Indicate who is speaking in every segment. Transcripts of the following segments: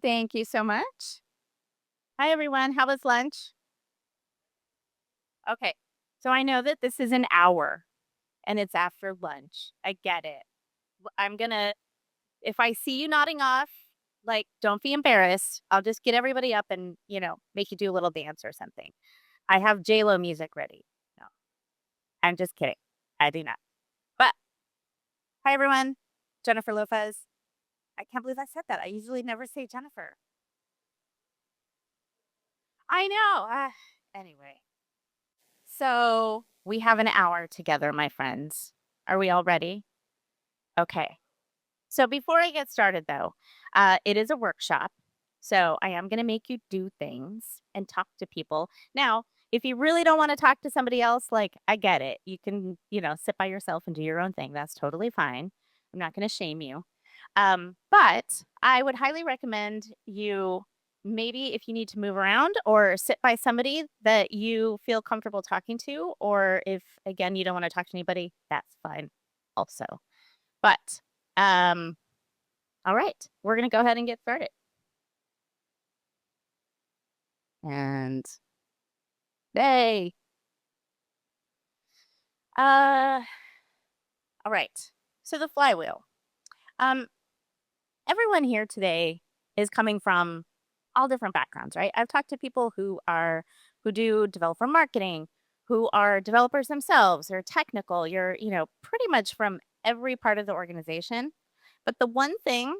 Speaker 1: Thank you so much. Hi, everyone. How was lunch? Okay. So I know that this is an hour and it's after lunch. I get it. I'm going to, if I see you nodding off, like, don't be embarrassed. I'll just get everybody up and, make you do a little dance or something. I have JLo music ready. No, I'm just kidding. I do not. But hi, everyone. Jennifer Lopez. I can't believe I said that. I usually never say Jennifer. I know. Anyway. So we have an hour together, my friends. Are we all ready? Okay. So before I get started, though, it is a workshop. So I am going to make you do things and talk to people. Now, if you really don't want to talk to somebody else, like, I get it. You can, sit by yourself and do your own thing. That's totally fine. I'm not going to shame you. But I would highly recommend you, maybe if you need to move around or sit by somebody that you feel comfortable talking to, or if, again, you don't want to talk to anybody, that's fine also. But all right, we're going to go ahead and get started. And hey, uh, all right. So the flywheel. Um, Everyone here today is coming from all different backgrounds, right? I've talked to people who do developer marketing, who are developers themselves, or technical. You're, pretty much from every part of the organization. But the one thing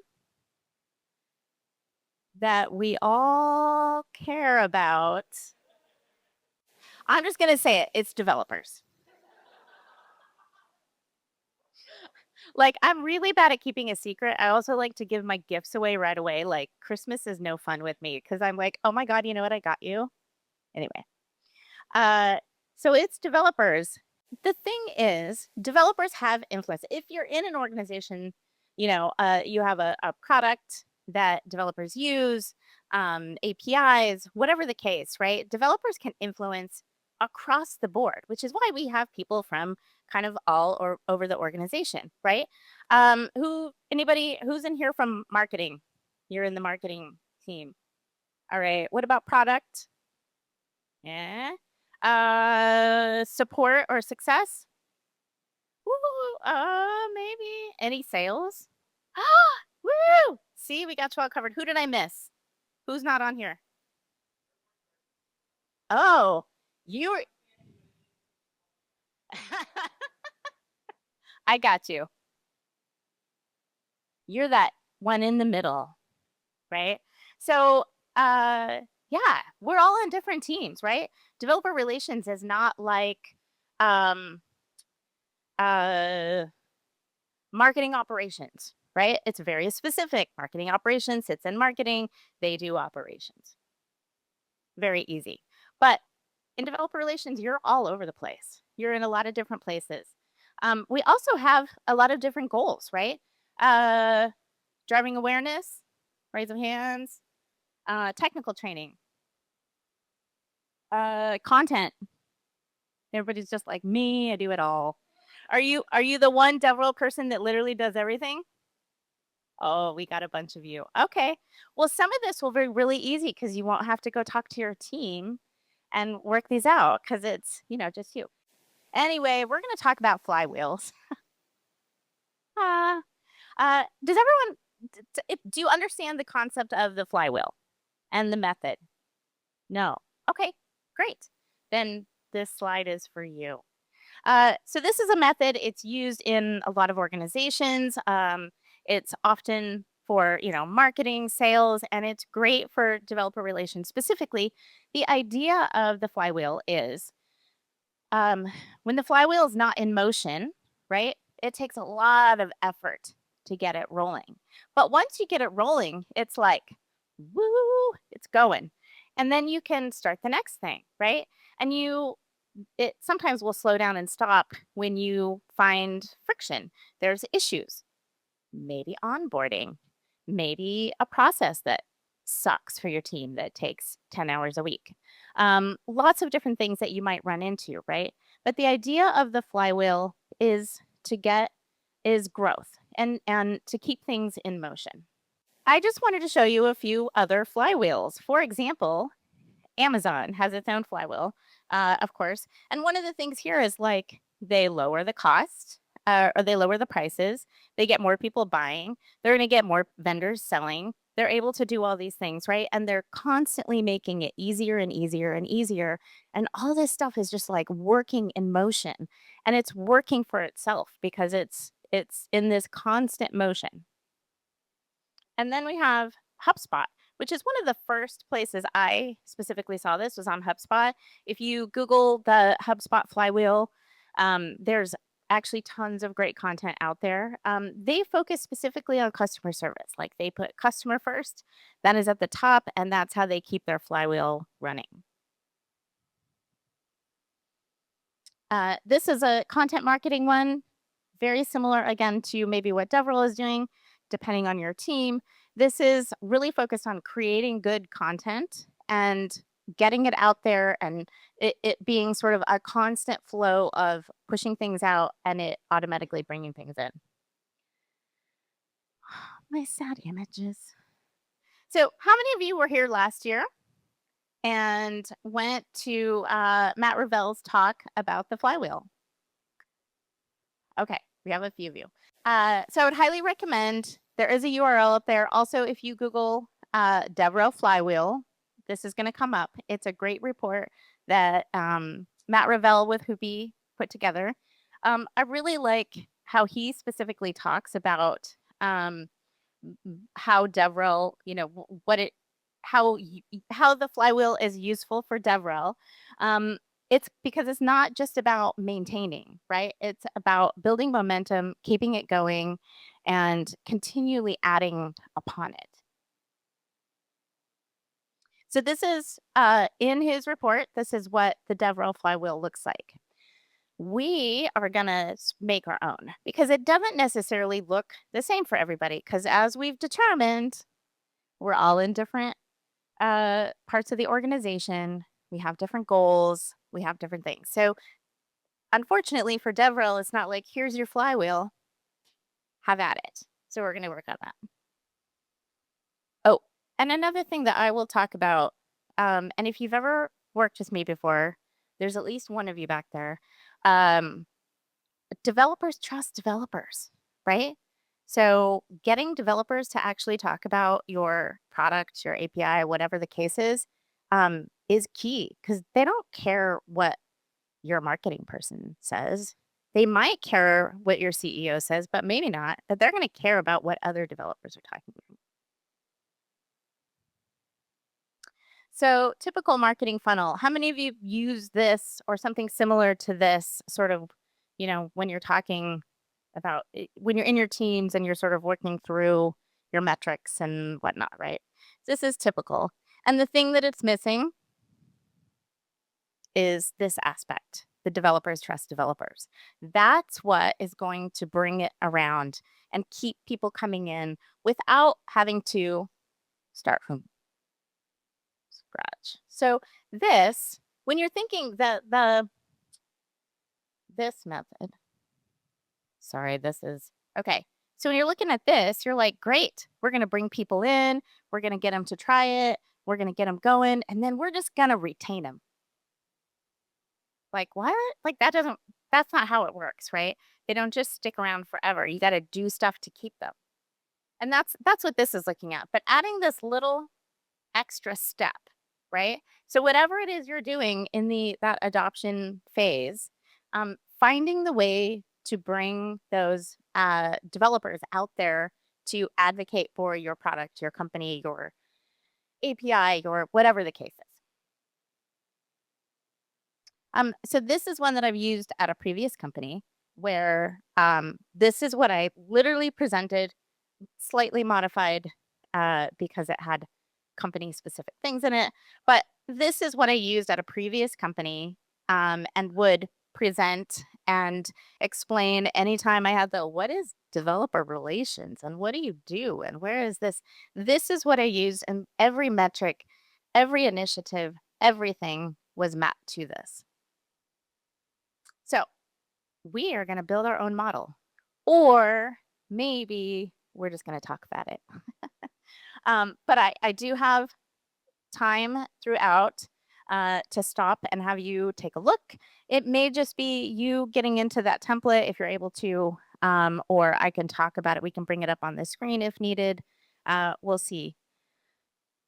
Speaker 1: that we all care about, I'm just going to say it, it's developers. Like, I'm really bad at keeping a secret. I also like to give my gifts away right away. Like, Christmas is no fun with me because I'm like, oh my God, you know what? I got you. Anyway, uh, so it's developers. The thing is, developers have influence. If you're in an organization, you have a product that developers use, APIs, whatever the case, right? Developers can influence across the board, which is why we have people from kind of all or over the organization, right? Anybody who's in here from marketing? You're in the marketing team. All right. What about product? Yeah. Support or success? Woo, maybe. Any sales? Woo! See, we got you all covered. Who did I miss? Who's not on here? Oh, you're. I got you. You're that one in the middle, right? So, uh, yeah, we're all on different teams, right? Developer relations is not like, um, uh, marketing operations, right? It's very specific. Marketing operations sits in marketing, they do operations. Very easy. But in developer relations, you're all over the place. You're in a lot of different places. We also have a lot of different goals, right? Uh, Driving awareness, raise of hands, technical training, content. Everybody's just like me. I do it all. Are you the one DevRel person that literally does everything? Oh, we got a bunch of you. Okay. Well, some of this will be really easy because you won't have to go talk to your team and work these out because it's, just you. Anyway, we're going to talk about flywheels. Uh, does everyone, do you understand the concept of the flywheel and the method? No. Okay, great. Then this slide is for you. So this is a method. It's used in a lot of organizations. It's often for, marketing, sales, and it's great for developer relations. Specifically, the idea of the flywheel is when the flywheel is not in motion, right? It takes a lot of effort to get it rolling. But once you get it rolling, it's like, woo, it's going. And then you can start the next thing, right? And it sometimes will slow down and stop when you find friction. There's issues, maybe onboarding, maybe a process that sucks for your team that takes 10 hours a week. Lots of different things that you might run into, right? But the idea of the flywheel is growth and to keep things in motion. I just wanted to show you a few other flywheels. For example, Amazon has its own flywheel, of course. And one of the things here is like they lower the cost or they lower the prices. They get more people buying. They're going to get more vendors selling. They're able to do all these things, right? And they're constantly making it easier and easier and easier. And all this stuff is just like working in motion. And it's working for itself because it's in this constant motion. And then we have HubSpot, which is one of the first places I specifically saw this was on HubSpot. If you Google the HubSpot flywheel, there's actually tons of great content out there. They focus specifically on customer service. Like they put customer first, that is at the top, and that's how they keep their flywheel running. This is a content marketing one, very similar again to maybe what DevRel is doing, depending on your team. This is really focused on creating good content and getting it out there and it being sort of a constant flow of pushing things out and it automatically bringing things in. My sad images. So how many of you were here last year and went to Matt Ravel's talk about the flywheel? Okay, we have a few of you. So I would highly recommend, there is a URL up there. Also, if you Google DevRel Flywheel, this is going to come up. It's a great report that Matt Ravel with Hoopy put together. I really like how he specifically talks about how DevRel, how the flywheel is useful for DevRel. It's because it's not just about maintaining, right? It's about building momentum, keeping it going, and continually adding upon it. So this is in his report. This is what the DevRel flywheel looks like. We are going to make our own because it doesn't necessarily look the same for everybody because as we've determined, we're all in different parts of the organization. We have different goals. We have different things. So unfortunately for DevRel, it's not like, here's your flywheel, have at it. So we're going to work on that. Oh, and another thing that I will talk about, and if you've ever worked with me before, there's at least one of you back there. Developers trust developers, right? So getting developers to actually talk about your product, your API, whatever the case is key because they don't care what your marketing person says. They might care what your CEO says, but maybe not. But they're going to care about what other developers are talking about. So typical marketing funnel. How many of you use this or something similar to this sort of, when you're talking about when you're in your teams and you're sort of working through your metrics and whatnot, right? This is typical. And the thing that it's missing is this aspect. The developers trust developers. That's what is going to bring it around and keep people coming in without having to start from scratch. So this, when you're thinking that this method, sorry, this is, okay. So when you're looking at this, you're like, great, we're going to bring people in. We're going to get them to try it. We're going to get them going. And then we're just going to retain them. Like, what? Like, that's not how it works, right? They don't just stick around forever. You got to do stuff to keep them. And that's what this is looking at. But adding this little extra step, right? So whatever it is you're doing in that adoption phase, finding the way to bring those developers out there to advocate for your product, your company, your API, your whatever the case is. So this is one that I've used at a previous company where this is what I literally presented, slightly modified because it had company specific things in it. But this is what I used at a previous company and would present and explain anytime I had what is developer relations and what do you do and where is this? This is what I used and every metric, every initiative, everything was mapped to this. So we are going to build our own model, or maybe we're just going to talk about it. But I do have time throughout to stop and have you take a look. It may just be you getting into that template if you're able to, or I can talk about it. We can bring it up on the screen if needed. We'll see.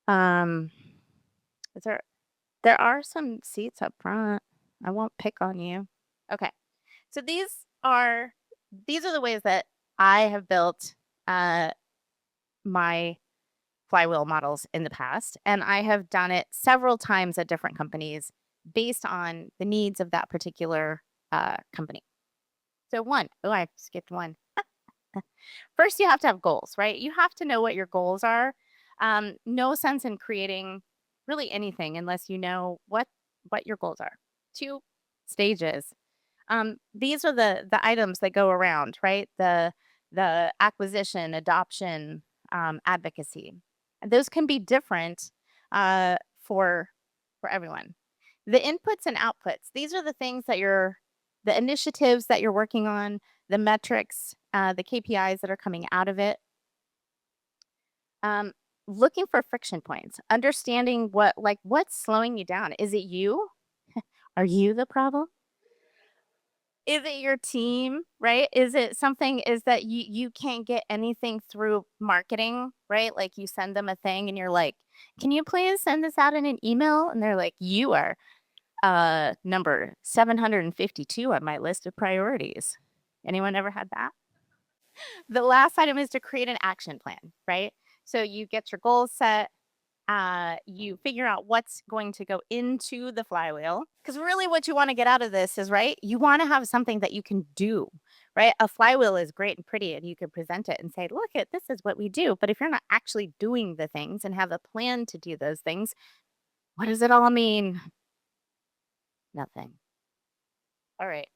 Speaker 1: Um, is there are some seats up front. I won't pick on you. Okay. So these are the ways that I have built uh, my flywheel models in the past, and I have done it several times at different companies based on the needs of that particular company. So I skipped one. First, you have to have goals, right? You have to know what your goals are. No sense in creating really anything unless you know what your goals are. Two stages. These are the items that go around, right? The acquisition, adoption, advocacy. And those can be different uh, for for everyone. The inputs and outputs. These are the things that the initiatives that you're working on, the metrics, the KPIs that are coming out of it. Um, Looking for friction points, understanding what's slowing you down. Is it you? Are you the problem? Is it your team, right? Is it something is that you can't get anything through marketing, right? Like you send them a thing and you're like, "Can you please send this out in an email?" And they're like, "You are number 752 on my list of priorities." Anyone ever had that? The last item is to create an action plan, right? So you get your goals set, you figure out what's going to go into the flywheel. Because really, what you want to get out of this is, right, you want to have something that you can do, right? A flywheel is great and pretty, and you can present it and say, look, this is what we do. But if you're not actually doing the things and have a plan to do those things, what does it all mean? Nothing. All right.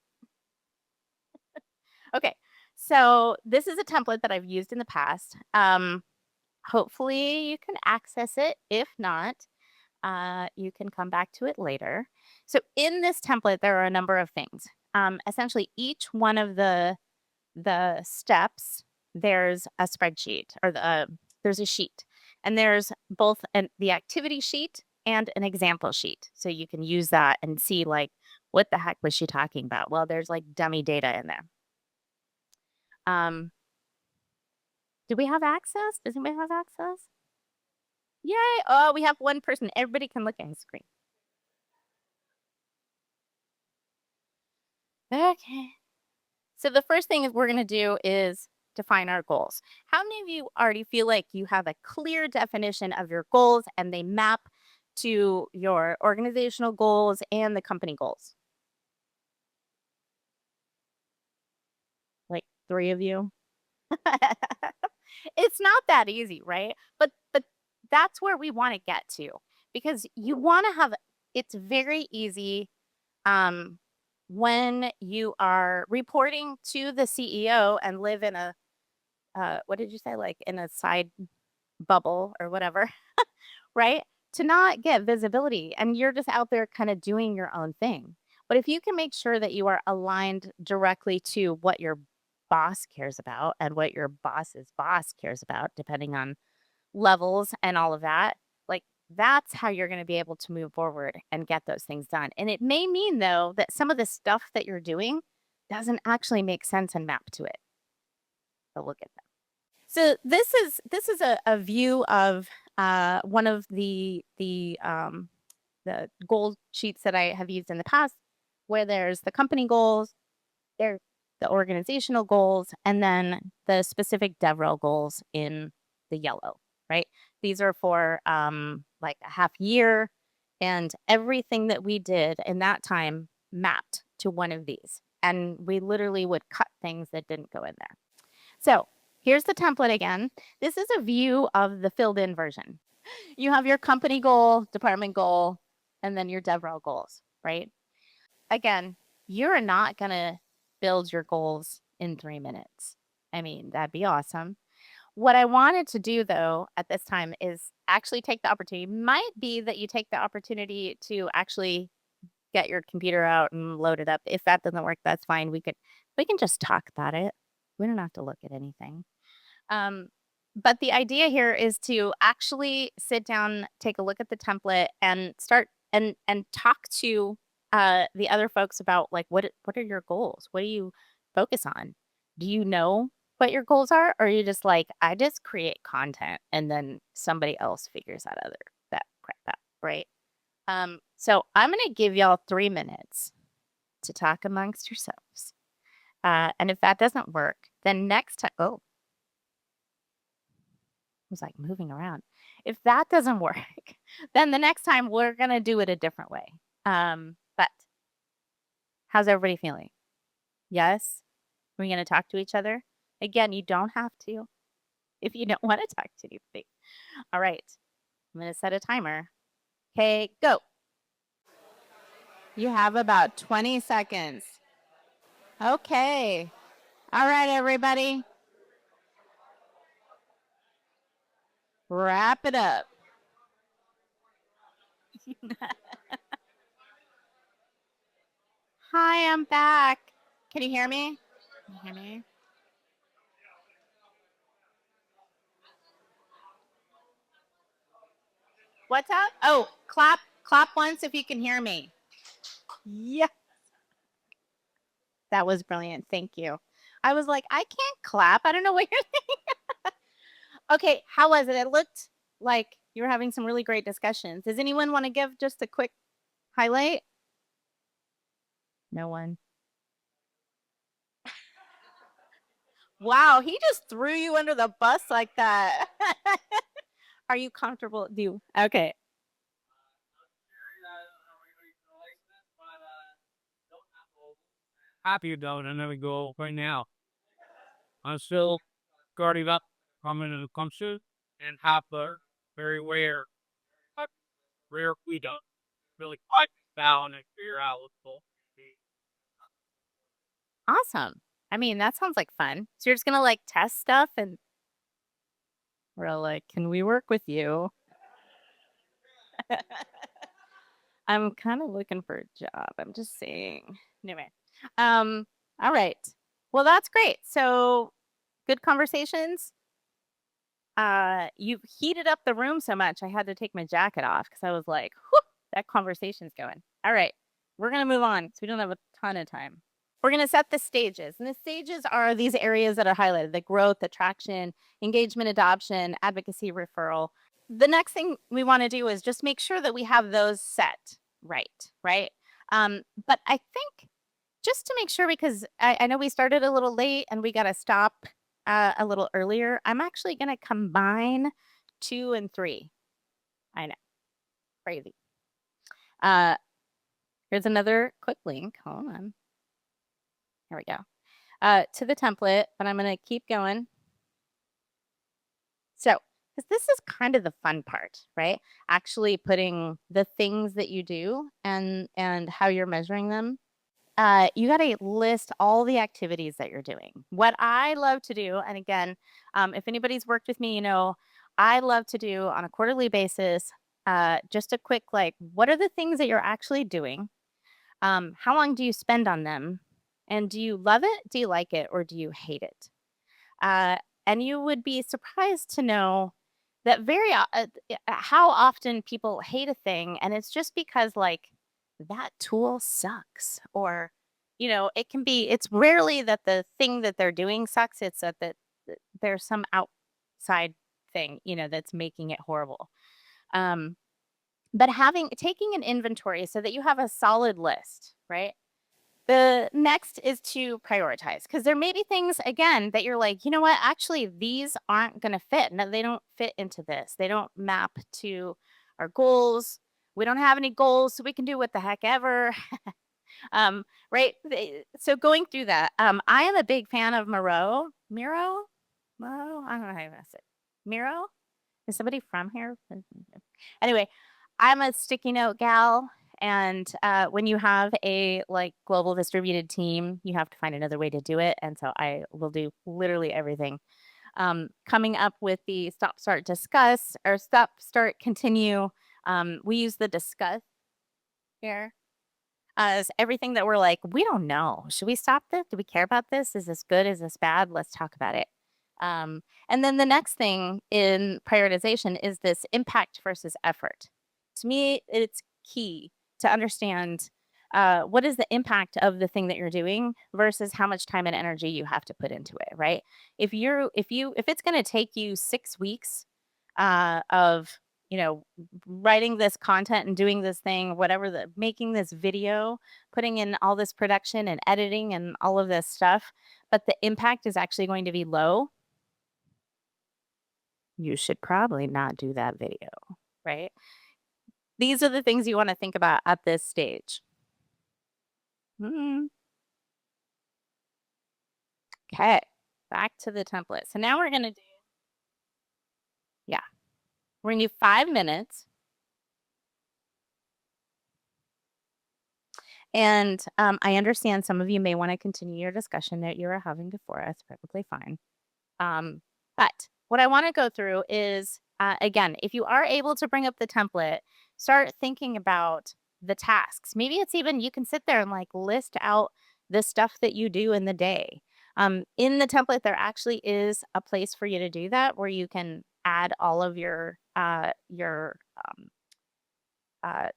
Speaker 1: Okay. So this is a template that I've used in the past. Hopefully, you can access it. If not, you can come back to it later. So in this template, there are a number of things. Essentially, each one of the steps, there's a spreadsheet or there's a sheet, and there's both the activity sheet and an example sheet. So you can use that and see like what the heck was she talking about? Well, there's like dummy data in there. Um, do we have access? Does anybody have access? Yay! Oh, we have one person. Everybody can look at his screen. Okay. So the first thing is we're going to do is define our goals. How many of you already feel like you have a clear definition of your goals and they map to your organizational goals and the company goals? Like 3 of you? It's not that easy, right? But that's where we want to get to because you want to have it's very easy um when you are reporting to the CEO and live in a what did you say? Like in a side bubble or whatever, right? To not get visibility and you're just out there kind of doing your own thing. But if you can make sure that you are aligned directly to what your boss cares about and what your boss's boss cares about, depending on levels and all of that, like that's how you're going to be able to move forward and get those things done. And it may mean, though, that some of the stuff that you're doing doesn't actually make sense and map to it. So look at that. So this is a view of one of the goal sheets that I have used in the past, where there's the company goals, there the organizational goals, and then the specific DevRel goals in the yellow. Right? These are for like a half year, and everything that we did in that time mapped to one of these, and we literally would cut things that didn't go in there. So here's the template again. This is a view of the filled in version. You have your company goal, department goal, and then your DevRel goals, right? Again, you're not going to build your goals in 3 minutes. I mean, that'd be awesome. What I wanted to do, though, at this time is actually take the opportunity. Might be that you take the opportunity to actually get your computer out and load it up. If that doesn't work, that's fine. We can just talk about it. We don't have to look at anything. Um, But the idea here is to actually sit down, take a look at the template, and start and talk to the other folks about like what are your goals? What do you focus on? Do you know what your goals are, or are you just like, I just create content and then somebody else figures that crap out, right? So I'm gonna give y'all 3 minutes to talk amongst yourselves. And if that doesn't work, then next time, oh, was like moving around. If that doesn't work, then the next time we're gonna do it a different way. But how's everybody feeling? Yes? We're gonna talk to each other? Again, you don't have to if you don't want to talk to anybody. All right. I'm gonna set a timer. Okay, go. You have about 20 seconds. Okay. All right, everybody. Wrap it up. Hi, I'm back. Can you hear me? Can you hear me? What's up? Oh, clap once if you can hear me. Yeah. That was brilliant. Thank you. I was like, I can't clap. I don't know what you're saying. Okay, how was it? It looked like you were having some really great discussions. Does anyone want to give just a quick highlight? No one. Wow, he just threw you under the bus like that. Are you comfortable? Okay.
Speaker 2: Happy about it, and then we go right now. I'm still guarding up coming to the concert and have a very rare, rare we don't really quite found and figure out what's going to be.
Speaker 1: Awesome. I mean, that sounds like fun. So you're just gonna like test stuff and we're like, can we work with you? I'm kind of looking for a job. I'm just saying. Anyway. All right. Well, that's great. So good conversations. You've heated up the room so much I had to take my jacket off because I was like, whew, that conversation's going. All right. We're gonna move on because we don't have a ton of time. We're going to set the stages. And the stages are these areas that are highlighted: the growth, attraction, engagement, adoption, advocacy, referral. The next thing we want to do is just make sure that we have those set right? But I think just to make sure, because I know we started a little late and we got to stop a little earlier, I'm actually going to combine 2 and 3. I know, crazy. Here's another quick link. Hold on. Here we go. To the template, but I'm going to keep going. So, because this is kind of the fun part, right? Actually putting the things that you do and how you're measuring them. You got to list all the activities that you're doing. What I love to do, and again, if anybody's worked with me, you know, I love to do on a quarterly basis, just a quick, like, what are the things that you're actually doing? How long do you spend on them? And do you love it? Do you like it? Or do you hate it? Uh, and you would be surprised to know that how often people hate a thing, and it's just because like that tool sucks, or you know, it's rarely that the thing that they're doing sucks. It's that there's some outside thing, you know, that's making it horrible. Um, but taking an inventory so that you have a solid list, right? The next is to prioritize, because there may be things, again, that you're like, you know what, actually, these aren't going to fit. No, they don't fit into this. They don't map to our goals. We don't have any goals, so we can do what the heck ever. Right? So going through that, I am a big fan of Miro? I don't know how you say it. Miro? Is somebody from here? Anyway, I'm a sticky note gal. And when you have a like global distributed team, you have to find another way to do it. And so I will do literally everything. Coming up with the stop, start, discuss, or stop, start, continue. We use the discuss here as everything that we're like, we don't know. Should we stop this? Do we care about this? Is this good? Is this bad? Let's talk about it. And then the next thing in prioritization is this impact versus effort. To me, it's key to understand what is the impact of the thing that you're doing versus how much time and energy you have to put into it, right? If it's going to take you 6 weeks of writing this content and doing this thing, whatever, making this video, putting in all this production and editing and all of this stuff, but the impact is actually going to be low, you should probably not do that video, right? These are the things you want to think about at this stage. Okay, back to the template. So now we're going to do, we're going to do 5 minutes. And I understand some of you may want to continue your discussion that you were having before. That's perfectly fine. But what I want to go through is, again, if you are able to bring up the template, start thinking about the tasks. Maybe it's even, you can sit there and like list out the stuff that you do in the day. In the template, there actually is a place for you to do that where you can add all of your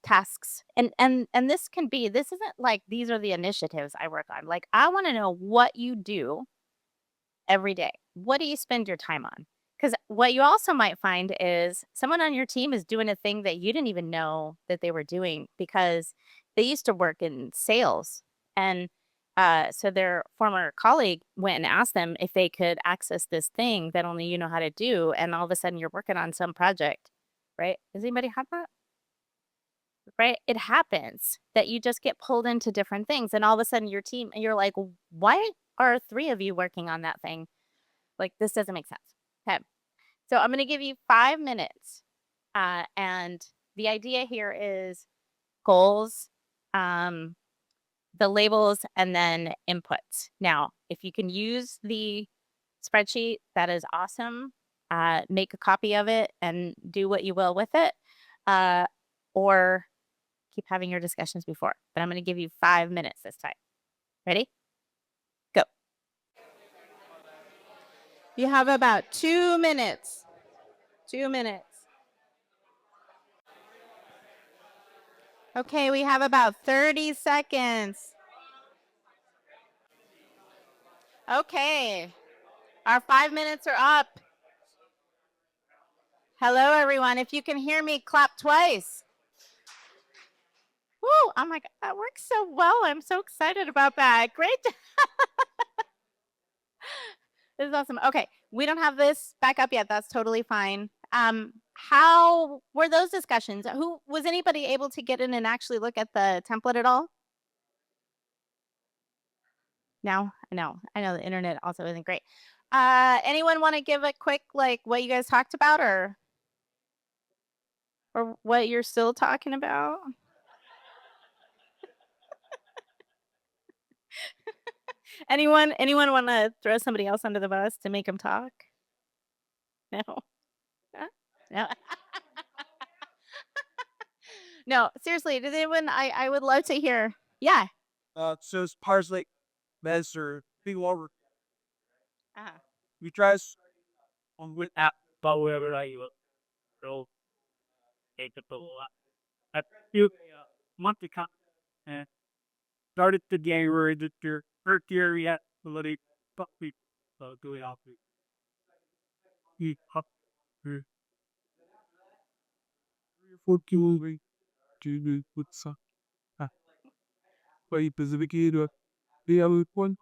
Speaker 1: tasks. And this can be, this isn't like these are the initiatives I work on. Like, I want to know what you do every day. What do you spend your time on? Because what you also might find is someone on your team is doing a thing that you didn't even know that they were doing because they used to work in sales. And so their former colleague went and asked them if they could access this thing that only you know how to do. And all of a sudden you're working on some project, right? Does anybody have that? Right? It happens that you just get pulled into different things. And all of a sudden your team, and you're like, why are 3 of you working on that thing? Like, this doesn't make sense. Okay. So I'm going to give you 5 minutes. And the idea here is goals, the labels, and then inputs. Now, if you can use the spreadsheet, that is awesome. Make a copy of it and do what you will with it. Or keep having your discussions before. But I'm going to give you 5 minutes this time. Ready? Go. You have about 2 minutes. 2 minutes. Okay, we have about 30 seconds. Okay, our 5 minutes are up. Hello, everyone. If you can hear me, clap twice. Woo, oh my God, that works so well. I'm so excited about that. Great. This is awesome. Okay, we don't have this back up yet. That's totally fine. How were those discussions? Who was anybody able to get in and actually look at the template at all? No, I know the internet also isn't great. Anyone want to give a quick, like, what you guys talked about, or what you're still talking about? Anyone want to throw somebody else under the bus to make them talk? No. Huh? No. No, seriously, does anyone, I would love to hear. Yeah.
Speaker 2: So as parts like measure big over
Speaker 1: Uh-huh.
Speaker 2: we try on with app but whatever I will roll take the pull at few monthly con and started the January this year first year yet already but we doing off we up 3 or 4 kilos to put some by Pacific area they have one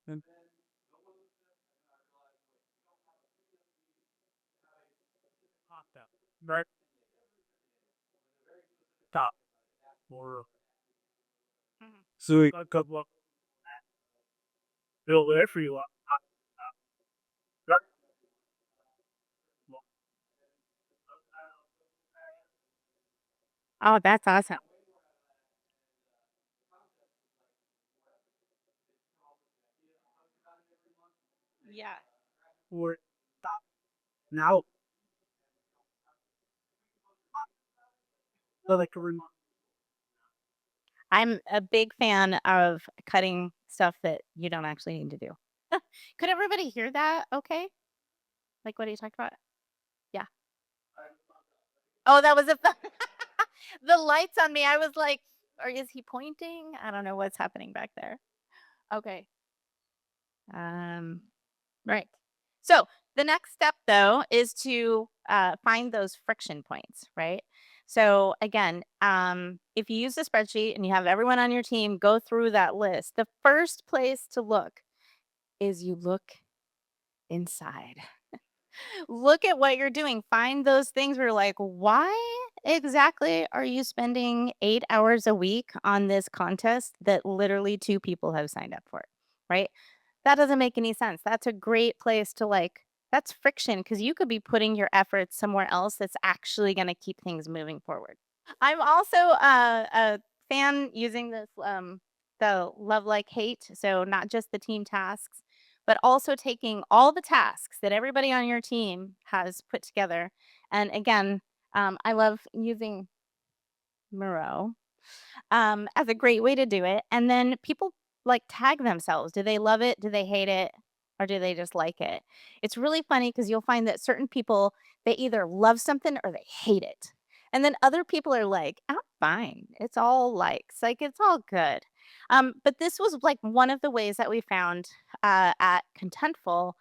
Speaker 2: and right top or
Speaker 1: Mhm.
Speaker 2: so a couple of build there for you
Speaker 1: Oh, that's awesome. Yeah.
Speaker 2: or top now so like a
Speaker 1: I'm a big fan of cutting stuff that you don't actually need to do. Could everybody hear that? Okay. Like what he talked about? Yeah. Oh, that was a the lights on me. I was like, or is he pointing? I don't know what's happening back there. Okay. Right. So the next step though is to find those friction points, right? So again, if you use a spreadsheet and you have everyone on your team go through that list, the first place to look is you look inside. Look at what you're doing. Find those things where you're like, why exactly are you spending 8 hours a week on this contest that literally 2 people have signed up for? Right? That doesn't make any sense. That's a great place to that's friction because you could be putting your efforts somewhere else that's actually going to keep things moving forward. I'm also a fan using this the love like hate, so not just the team tasks, but also taking all the tasks that everybody on your team has put together. And again, I love using Miro as a great way to do it. And then people tag themselves. Do they love it? Do they hate it? Or do they just like it? It's really funny because you'll find that certain people, they either love something or they hate it. And then other people are like, I'm fine. It's all likes, it's all good. But this was one of the ways that we found at Contentful.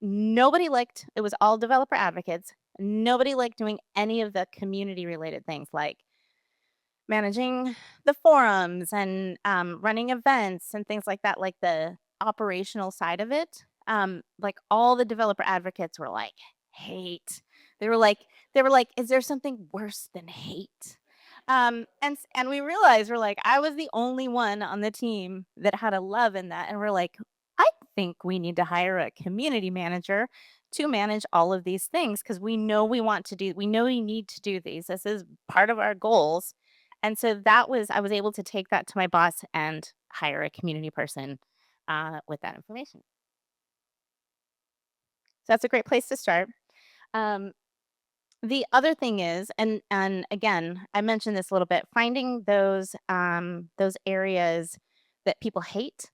Speaker 1: Nobody liked, it was all developer advocates. Nobody liked doing any of the community related things like managing the forums and running events and things like that, like the operational side of it. All the developer advocates were like, hate. They were like, is there something worse than hate? And we realized we're like, I was the only one on the team that had a love in that. And we're like, I think we need to hire a community manager to manage all of these things because we know we need to do these. This is part of our goals. And so I was able to take that to my boss and hire a community person with that information. So that's a great place to start. Um, the other thing is, and again, I mentioned this a little bit, finding those areas that people hate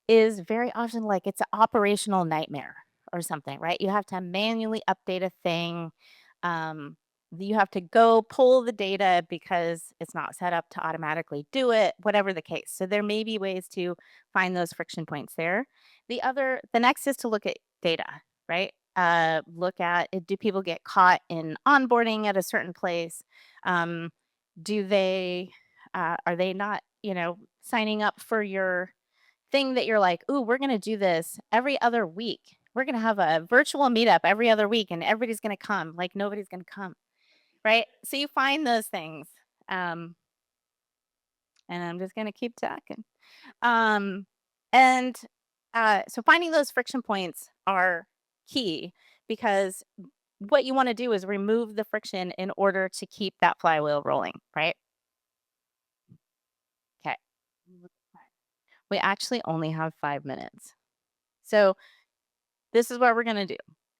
Speaker 1: is very often it's an operational nightmare or something, right? You have to manually update a thing. Um, you have to go pull the data because it's not set up to automatically do it, whatever the case. So there may be ways to find those friction points there. The next is to look at data, right? Look at do people get caught in onboarding at a certain place? Do they are they not, signing up for your thing that you're like, "Ooh, we're gonna do this every other week. We're gonna have a virtual meetup every other week, and everybody's gonna come." Like nobody's gonna come, right? So you find those things, um, and I'm just gonna keep talking. Um, and so finding those friction points are key because what you want to do is remove the friction in order to keep that flywheel rolling, right? Okay. We actually only have 5 minutes. So this is what we're going to do.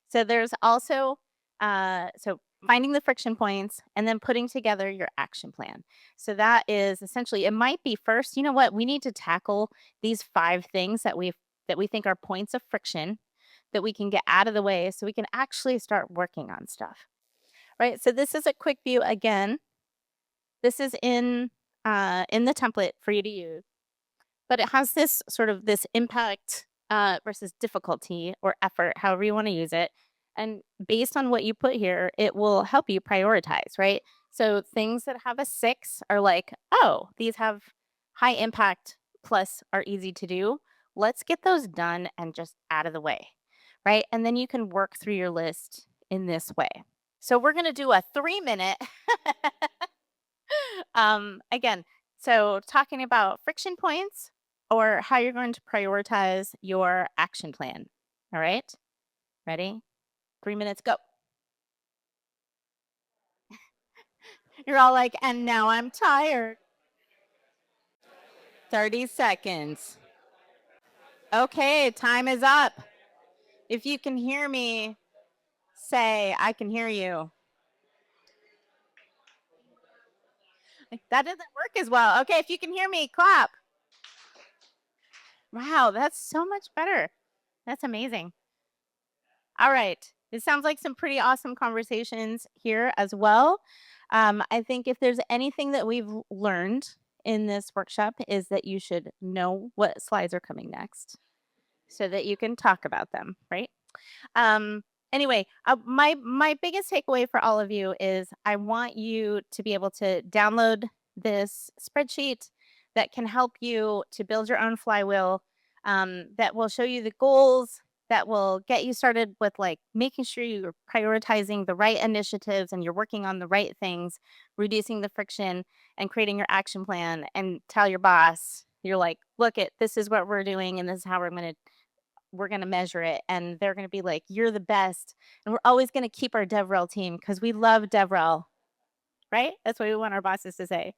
Speaker 1: So there's also, so finding the friction points and then putting together your action plan. So that is essentially, it might be first, you know what, we need to tackle these 5 things that we think are points of friction that we can get out of the way so we can actually start working on stuff. Right. So this is a quick view again. This is in the template for you to use, but it has this impact versus difficulty or effort, however you want to use it. And based on what you put here, it will help you prioritize, right? So things that have a 6 are like, oh, these have high impact plus are easy to do. Let's get those done and just out of the way, right? And then you can work through your list in this way. So we're going to do a 3-minute again, so talking about friction points or how you're going to prioritize your action plan. All right, ready? 3 minutes, go. You're all like, and now I'm tired. 30 seconds. Okay, time is up. If you can hear me, say, I can hear you. That doesn't work as well. Okay, if you can hear me, clap. Wow, that's so much better. That's amazing. All right. It sounds like some pretty awesome conversations here as well. I think if there's anything that we've learned in this workshop is that you should know what slides are coming next so that you can talk about them, right? Anyway, my biggest takeaway for all of you is I want you to be able to download this spreadsheet that can help you to build your own flywheel, that will show you the goals, that will get you started with like making sure you're prioritizing the right initiatives and you're working on the right things, reducing the friction and creating your action plan and tell your boss, you're like, look it, this is what we're doing and this is how we're going to measure it, and they're going to be like, you're the best. And we're always going to keep our DevRel team because we love DevRel, right? That's what we want our bosses to say.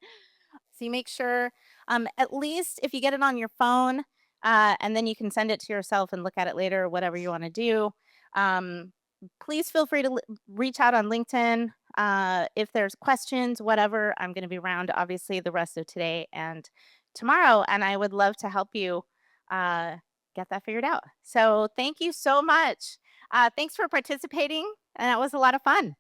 Speaker 1: So you make sure, at least if you get it on your phone, and then you can send it to yourself and look at it later, whatever you want to do. Um, Please feel free to reach out on LinkedIn. If there's questions, whatever, I'm going to be around obviously the rest of today and tomorrow, and I would love to help you uh, get that figured out. So thank you so much. Thanks for participating, and that was a lot of fun.